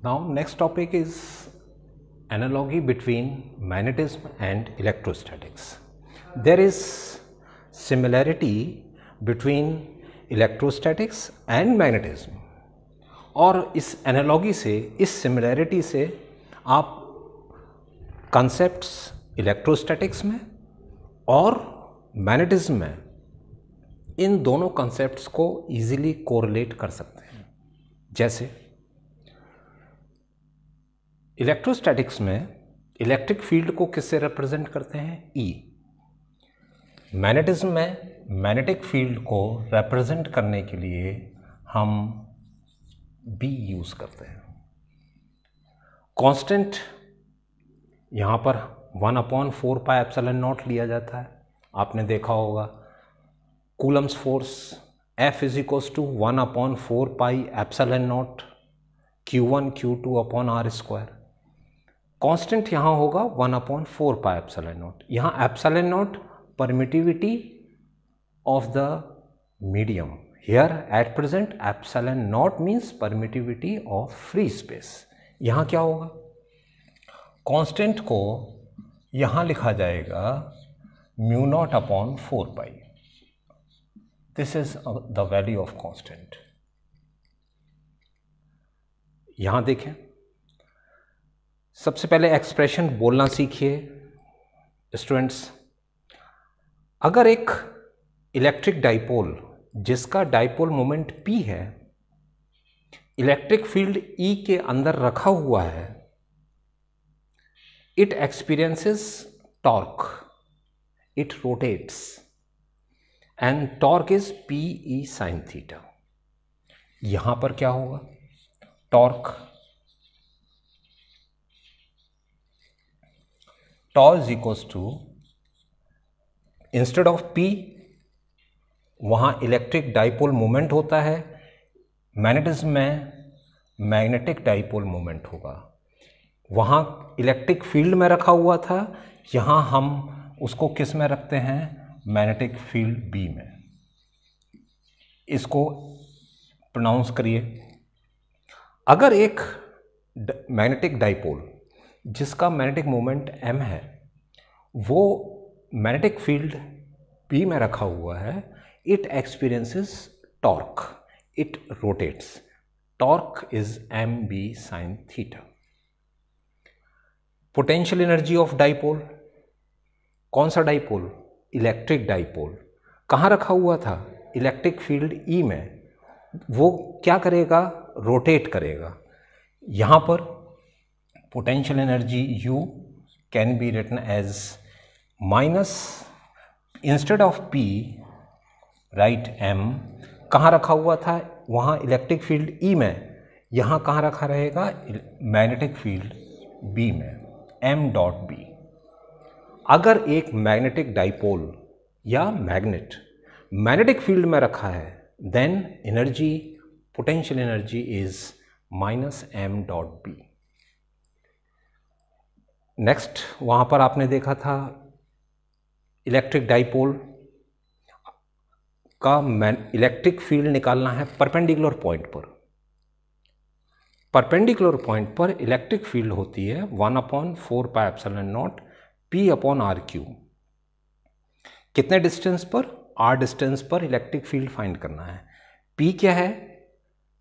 Now next topic is analogy between magnetism and electrostatics. There is similarity between electrostatics and magnetism. और इस analogy से, इस similarity से आप कंसेप्ट्स इलेक्ट्रोस्टैटिक्स में और मैग्नेटिज्म में इन दोनों कंसेप्ट्स को इजीली कोरिलेट कर सकते हैं। जैसे इलेक्ट्रोस्टैटिक्स में इलेक्ट्रिक फील्ड को किससे रिप्रेजेंट करते हैं? E। मैग्नेटिज्म में मैग्नेटिक फील्ड को रिप्रेजेंट करने के लिए हम B यूज करते हैं। कांस्टेंट यहाँ पर 1/4 पाई एप्सिलॉन नॉट लिया जाता है। आपने देखा होगा Coulomb's force F is equals to 1/4 pi epsilon naught Q1 Q2 upon R square. Constant यहाँ होगा 1/4 पाई एप्सिलॉन नॉट। यहाँ epsilon naught permittivity of the medium. Here at present epsilon naught means permittivity of free space। यहाँ क्या होगा? Constant को यहाँ लिखा जाएगा μ0/4 pi. This is the value of constant. यहाँ देखें, सबसे पहले एक्सप्रेशन बोलना सीखिए स्टूडेंट्स। अगर एक इलेक्ट्रिक डाइपोल जिसका डाइपोल मोमेंट P है, इलेक्ट्रिक फील्ड E के अंदर रखा हुआ है, it experiences torque, it rotates and torque is PE sin theta. यहां पर क्या होगा? Torque is equals to, instead of P वहाँ इलेक्ट्रिक डाइपोल मोमेंट होता है, मैग्नेटिज्म में मैग्नेटिक डाइपोल मोमेंट होगा। वहाँ इलेक्ट्रिक फील्ड में रखा हुआ था, यहाँ हम उसको किस में रखते हैं? मैग्नेटिक फील्ड B में। इसको प्रोनाउंस करिए। अगर एक मैग्नेटिक डाइपोल जिसका मैग्नेटिक मोमेंट M है, वो मैग्नेटिक फील्ड B में रखा हुआ है, it experiences torque, it rotates, torque is mb sin theta। Potential energy of dipole, कौन सा डाइपोल? Electric dipole. कहाँ रखा हुआ था? इलेक्ट्रिक फील्ड E में। वो क्या करेगा? रोटेट करेगा। यहाँ पर potential energy U can be written as minus, instead of P write M। कहाँ रखा हुआ था? वहाँ इलेक्ट्रिक फील्ड E में। यहाँ कहाँ रखा रहेगा? मैग्नेटिक फील्ड B में, m.B। अगर एक मैग्नेटिक डाइपोल या मैग्नेट मैग्नेटिक फील्ड में रखा है, then energy, potential energy is -m.B। Next, वहाँ पर आपने देखा था इलेक्ट्रिक डाइपोल का इलेक्ट्रिक फील्ड निकालना है परपेंडिकुलर पॉइंट पर। परपेंडिकुलर पॉइंट पर इलेक्ट्रिक फील्ड होती है 1/4 पाई एप्सिलॉन नॉट P/R3। कितने डिस्टेंस पर? R डिस्टेंस पर इलेक्ट्रिक फील्ड फाइंड करना है। P क्या है?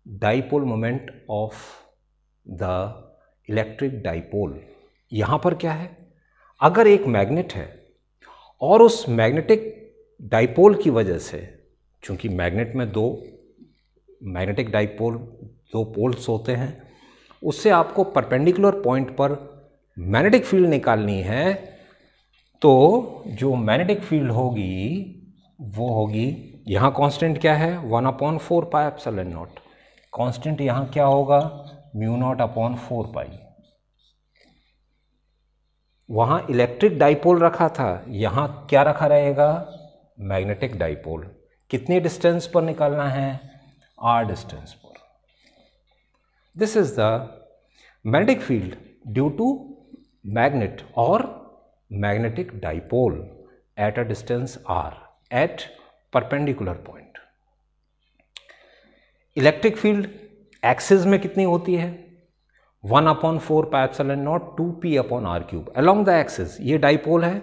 Dipole moment of the electric dipole. यहां पर क्या है? अगर एक मैग्नेट है और उस मैग्नेटिक डाइपोल की वजह से, चूंकि मैग्नेट में दो मैग्नेटिक डाइपोल, दो पोल्स होते हैं, उससे आपको परपेंडिकुलर पॉइंट पर मैग्नेटिक फील्ड निकालनी है, तो जो मैग्नेटिक फील्ड होगी वो होगी, यहाँ कांस्टेंट क्या है? 1/4 पाई एप्सिलॉन नॉट। कांस्टेंट यहाँ क्या होगा? μ0/4 पाई। वहाँ इलेक्ट्रिक डाइपोल रखा था, यहाँ क्या रखा रहेगा? Magnetic dipole. कितनी डिस्टेंस पर निकालना है? R डिस्टेंस पर। This is the magnetic field due to magnet और magnetic dipole at a distance R at perpendicular point. Electric field axis में कितनी होती है? 1/4 pi epsilon naught 2p upon are cube along the axis. ये dipole है,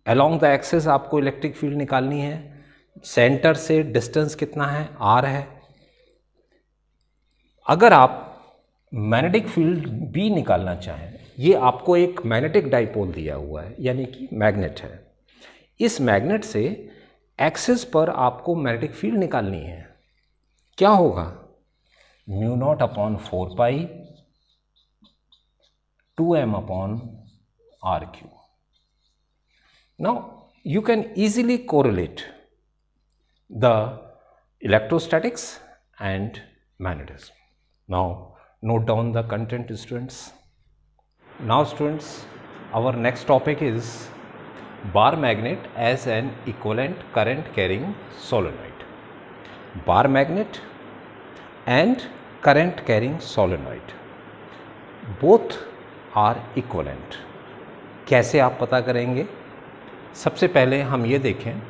along the axis आपको electric field निकालनी है। सेंटर से डिस्टेंस कितना है, r है। अगर आप मैग्नेटिक फील्ड B निकालना चाहें, ये आपको एक मैग्नेटिक डाइपोल दिया हुआ है, यानी कि मैग्नेट है। इस मैग्नेट से एक्सिस पर आपको मैग्नेटिक फील्ड निकालनी है। क्या होगा, mu naught upon 4 pi 2m upon are cube. Now you can easily correlate the electrostatics and magnetism. Now note down the content, students. Now students, our next topic is bar magnet as an equivalent current carrying solenoid. Bar magnet and current carrying solenoid both are equivalent. कैसे आप पता करेंगे? सबसे पहले हम ये देखें,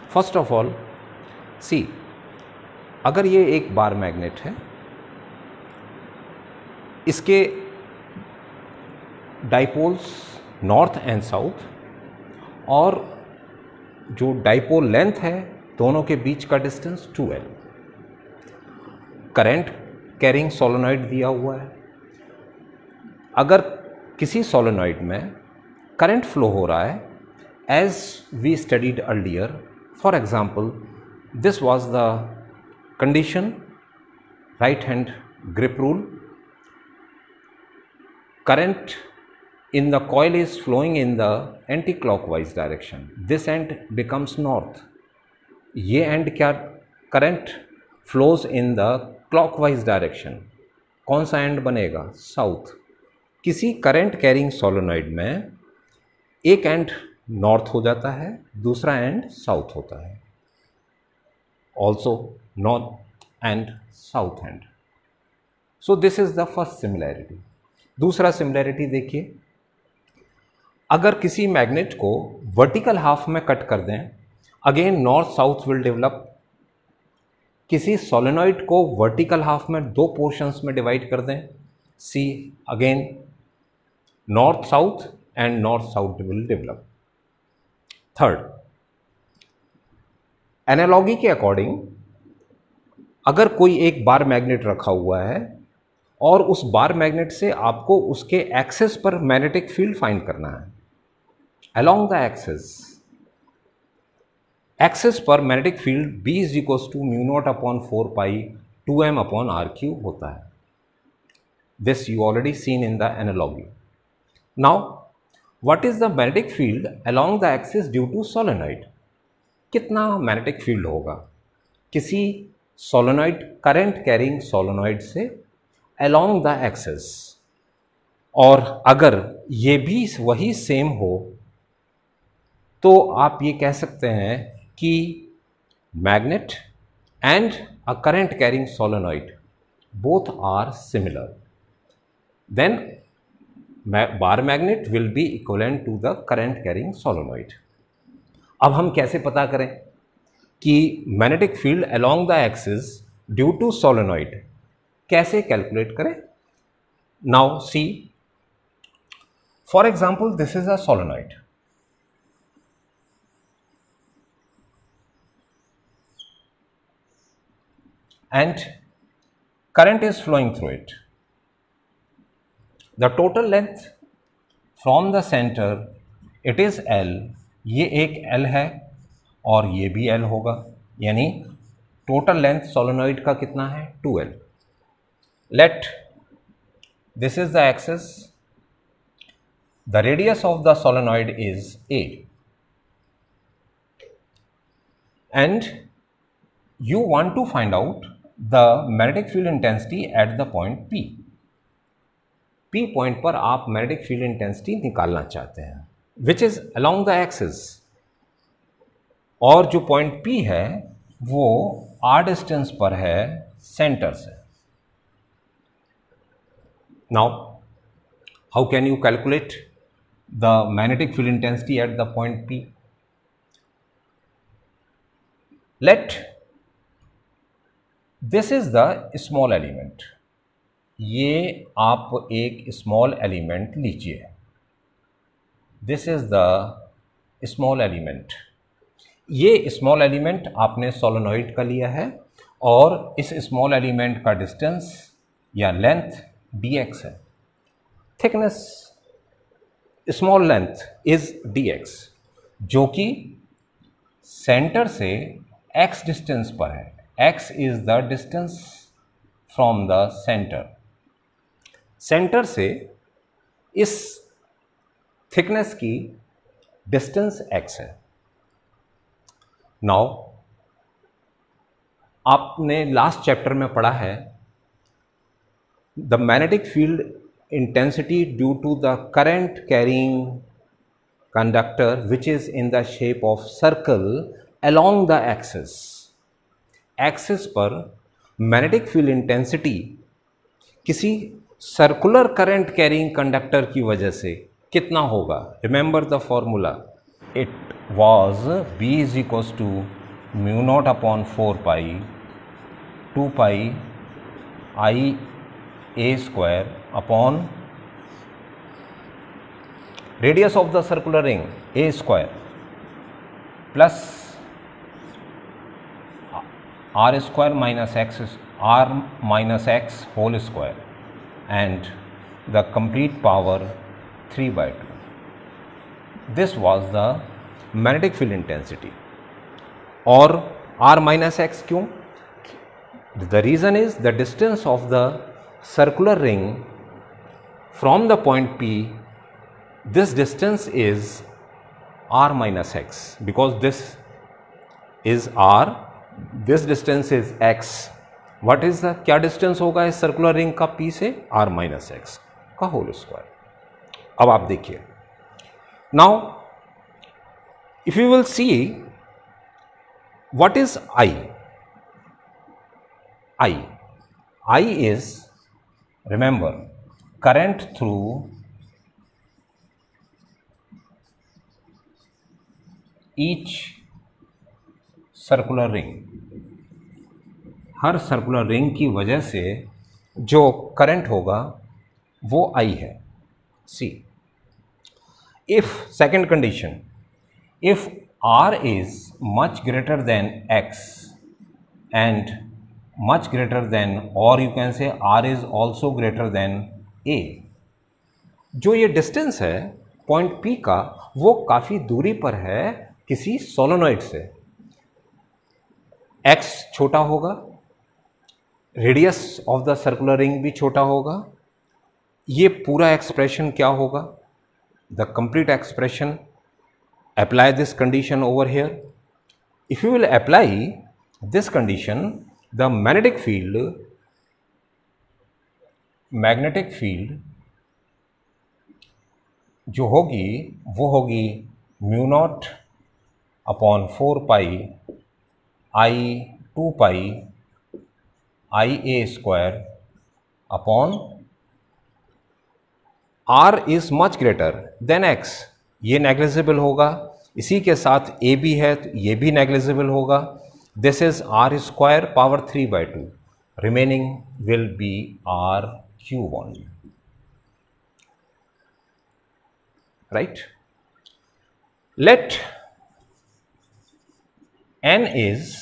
first of all सी, अगर ये एक बार मैग्नेट है, इसके डाइपोल्स नॉर्थ एंड साउथ, और जो डाइपोल लेंथ है दोनों के बीच का distance 2l। Current carrying solenoid दिया हुआ है। अगर किसी सोलेनॉइड में करंट फ्लो हो रहा है, as we studied earlier, for example, this was the condition, right hand grip rule. Current in the coil is flowing in the anti-clockwise direction. This end becomes north. ये end क्या, current flows in the clockwise direction. कौन सा end बनेगा, south। किसी current carrying solenoid में एक end north हो जाता है, दूसरा एंड साउथ होता है, also north and south and. So this is the first similarity. दूसरा सिमिलैरिटी देखिए, अगर किसी मैग्नेट को वर्टिकल हाफ में कट कर दें, again north south will develop. किसी सोलेनॉइड को वर्टिकल हाफ में दो पोर्शंस में डिवाइड कर दें, see again north south and north south will develop. Third, analogy के अकॉर्डिंग अगर कोई एक बार मैग्नेट रखा हुआ है और उस बार मैग्नेट से आपको उसके एक्सिस पर मैग्नेटिक फील्ड फाइंड करना है, अलोंग द एक्सिस पर magnetic field B is equals to mu naught upon 4 pi 2m upon are cube होता है। This you already seen in the analogy. Now what is the magnetic field along the axis due to solenoid? कितना magnetic field होगा किसी solenoid, current carrying solenoid से along the axis? और अगर ये भी वही सेम हो तो आप ये कह सकते हैं कि magnet and a current carrying solenoid both are similar. Then bar magnet will be equivalent to the current carrying solenoid. अब हम कैसे पता करें कि magnetic field along the axis due to solenoid कैसे कैलकुलेट करें? Now see, for example this is a solenoid and current is flowing through it. The total length from the center it is L, ये एक L है और ये भी L होगा, यानी टोटल लेंथ सोलेनॉइड का कितना है, 2L। Let this is the axis, the radius of the solenoid is A and you want to find out the magnetic field intensity at the point P। P point पर आप magnetic field intensity निकालना चाहते हैं, which is along the axis, और जो point P है वो r distance पर है सेंटर से। Now how can you calculate the magnetic field intensity at the point P? Let this is the small element, ये आप एक स्मॉल एलिमेंट लीजिए, this is the small element. ये स्मॉल एलिमेंट आपने solenoid का लिया है और इस स्मॉल एलिमेंट का डिस्टेंस या लेंथ dx है। Thickness small length is dx, जो कि सेंटर से x डिस्टेंस पर है। x is the distance from the centre. Centre से इस थिकनेस की डिस्टेंस x है। नाउ आपने लास्ट चैप्टर में पढ़ा है the magnetic field intensity due to the current carrying conductor which is in the shape of circle along the axis. Axis पर magnetic field intensity किसी सर्कुलर करंट कैरिंग कंडक्टर की वजह से कितना होगा? Remember the formula, it was B is equals to mu naught upon 4 pi 2 pi I a square upon radius of the circular ring a square plus r square minus x r minus x whole square and the complete power 3 by 2. This was the magnetic field intensity. और r minus x क्यों? The reason is the distance of the circular ring from the point P, this distance is r minus x, because this is r, this distance is x। What is the, क्या distance होगा इस circular ring का P से? r minus x का whole square. अब आप देखिए, now if you will see what is I is, remember, current through each circular ring। हर सर्कुलर रिंग की वजह से जो करंट होगा वो I है। See, if second condition, if r is much greater than x and much greater than, or you can say r is also greater than a, जो ये डिस्टेंस है पॉइंट P का वो काफ़ी दूरी पर है किसी सोलेनोइड से। x छोटा होगा, radius of the circular ring भी छोटा होगा। ये पूरा एक्सप्रेशन क्या होगा? The complete expression, apply this condition over here. If you will apply this condition, the magnetic field जो होगी वो होगी mu naught upon 4 pi I 2 pi I a square upon r is much greater than x। ये negligible होगा, इसी के साथ a भी है तो ये भी नेग्लिजिबल होगा। This is r square power 3 by 2, remaining will be r cube only, right. Let n is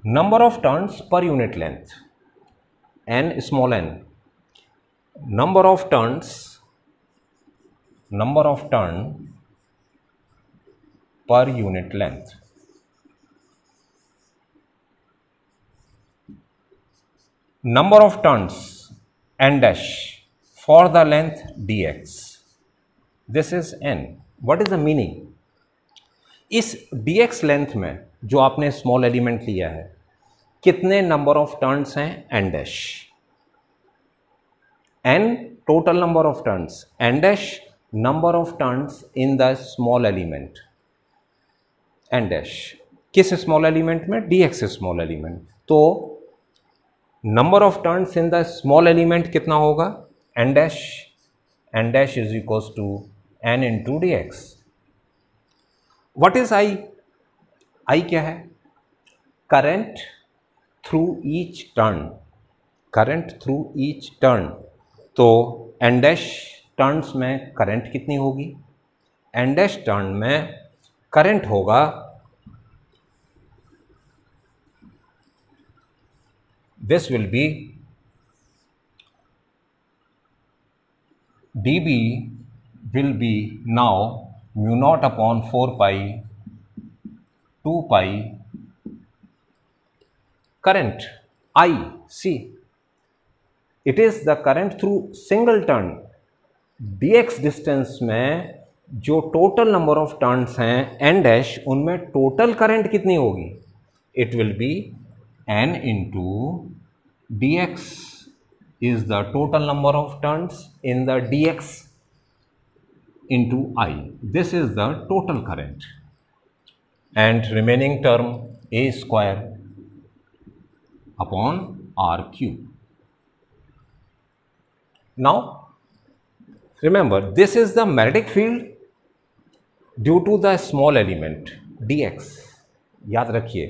number of turns per unit length, n small n, number of turn per unit length। Number of turns n dash for the length dx, this is n। what is the meaning? इस dx length में जो आपने small element लिया है कितने number of turns हैं? n dash, n total number of turns, n dash number of turns in the small element, n dash किस small element में? dx small element. तो number of turns in the small element कितना होगा? n dash is equals to n into dx। what is I? I क्या है? Current through each turn, current through each turn, तो n dash turns में current कितनी होगी, n dash turn में current होगा this will be dB will be now mu naught upon 4 pi 2 pi current I. See, it is the current through single turn. dx distance में जो total number of turns हैं n dash, उनमें total current कितनी होगी, it will be n into dx is the total number of turns in the dx into I. This is the total current, and remaining term a square upon r cube. Now remember, this is the magnetic field due to the small element dx. याद रखिए,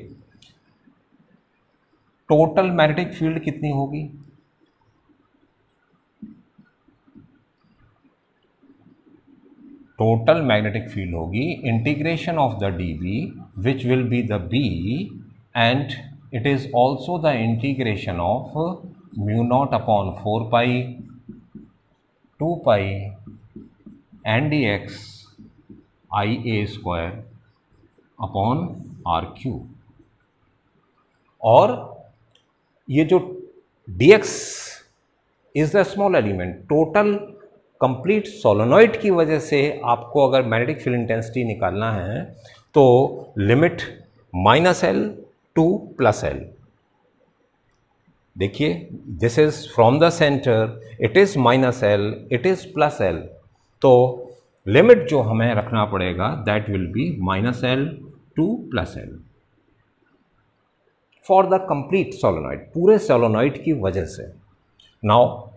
total magnetic field कितनी होगी, total magnetic field होगी integration of the dB which will be the B, and it is also the integration of mu naught upon 4 pi 2 pi n dx I a square upon r cube. और ये जो dx is the small element, total complete solenoid की वजह से आपको अगर magnetic field intensity निकालना है तो लिमिट -L टू +L. देखिए, this is from the centre, it is -L, it is +L, तो लिमिट जो हमें रखना पड़ेगा that will be -L to +L for the complete solenoid, पूरे सोलोनॉइड की वजह से. नाउ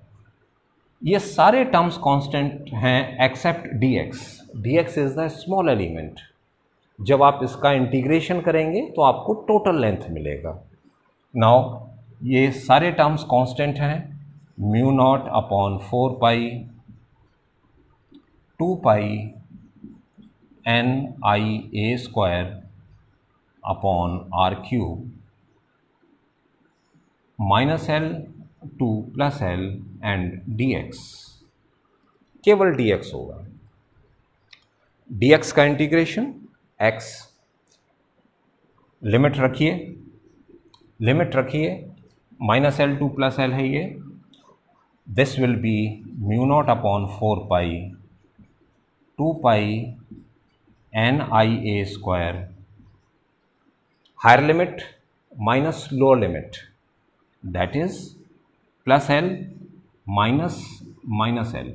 ये सारे टर्म्स कांस्टेंट हैं except dx. dx is the small element. जब आप इसका इंटीग्रेशन करेंगे तो आपको टोटल लेंथ मिलेगा. नाउ ये सारे टर्म्स कांस्टेंट हैं, mu naught upon 4 pi 2 pi N I A square upon are cube -L to +L and dx. केवल dx होगा. dx का इंटीग्रेशन x, लिमिट रखिए -L टू +L है ये. This will be mu naught upon 4 pi 2 pi N I A square, higher limit minus lower limit, that is +L -L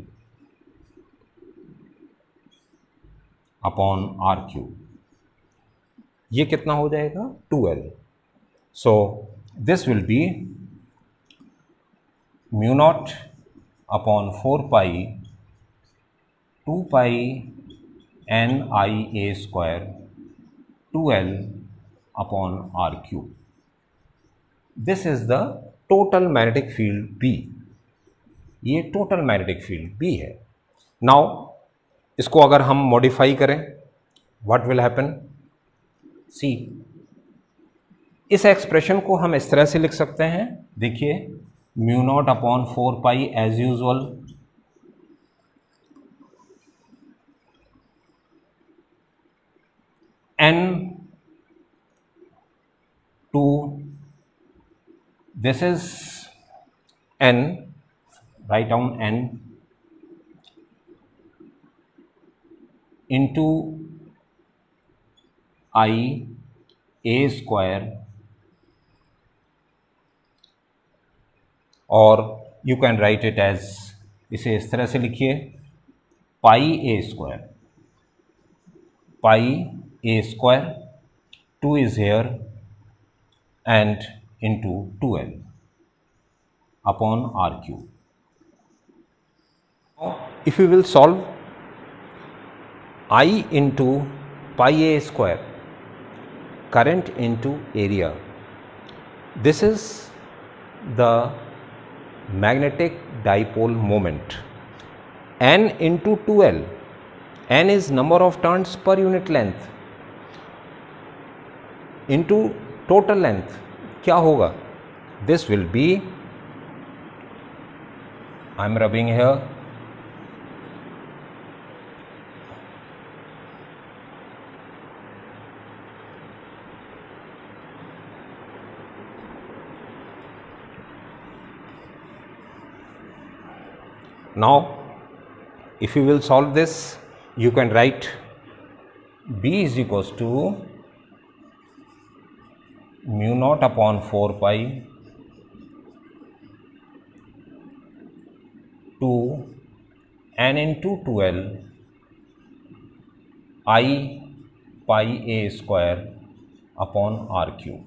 upon r cube. ये कितना हो जाएगा, 2L. So this will be mu naught upon 4 pi 2 pi N I A square 2L upon r cube. This is the total magnetic field B. ये total magnetic field B है. Now इसको अगर हम modify करें, what will happen, सी, इस expression को हम इस तरह से लिख सकते हैं. देखिए, mu naught upon 4 pi as usual n two, this is n, write down n into I a square, और you can write it as, इसे इस तरह से लिखिए, पाई a square, pi a square, 2 is here and into 2L upon r cube. Now, if we will solve I into pi a square, current into area, this is the magnetic dipole moment. N into 2L. N is number of turns per unit length into total length. क्या होगा? This will be, I'm rubbing here, now if you will solve this, you can write B is equals to mu naught upon 4 pi to n into 2L I pi a square upon r cube.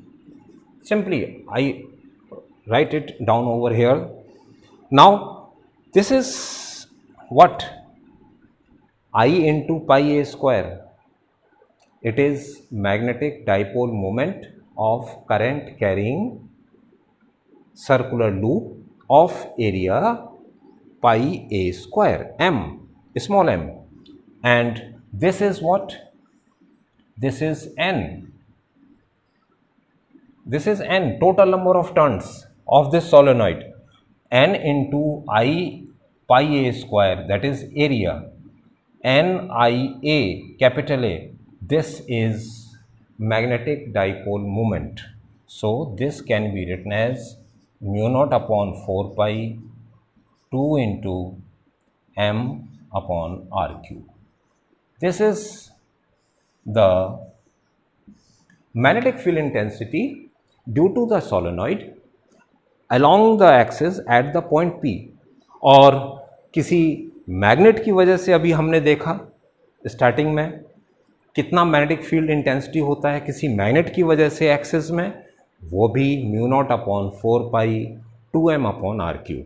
Simply I write it down over here. Now this is what? I into pi a square. It is magnetic dipole moment of current carrying circular loop of area pi a square, m, small m, and this is what? This is n. This is n, total number of turns of this solenoid. N into I pi a square, that is area. NIA, capital A, this is magnetic dipole moment. So this can be written as mu naught upon 4 pi 2 into m upon r cube. This is the magnetic field intensity due to the solenoid along the axis at the point P. और किसी magnet की वजह से अभी हमने देखा starting में कितना मैग्नेटिक फील्ड इंटेंसिटी होता है किसी मैग्नेट की वजह से एक्सिस में, वो भी mu naught upon 4 pi 2m upon are cube.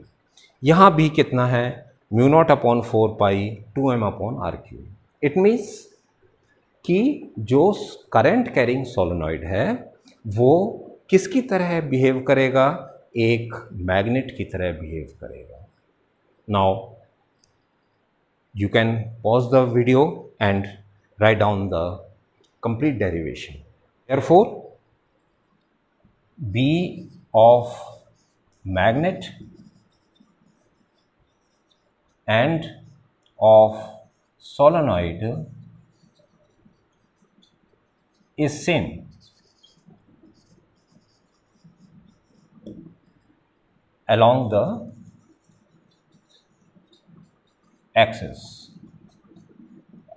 यहाँ भी कितना है? Mu naught upon 4 pi 2m upon are cube. It means कि जो करंट कैरिंग सोलेनॉइड है वो किसकी तरह बिहेव करेगा? एक मैग्नेट की तरह बिहेव करेगा. Now you can pause the video and write down the complete derivation. Therefore, B of magnet and of solenoid is same. Along the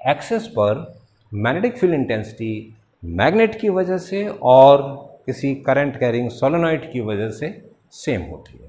axis पर मैग्नेटिक फील्ड इंटेंसिटी मैग्नेट की वजह से और किसी करंट कैरिंग सोलेनॉइड की वजह से same होती है.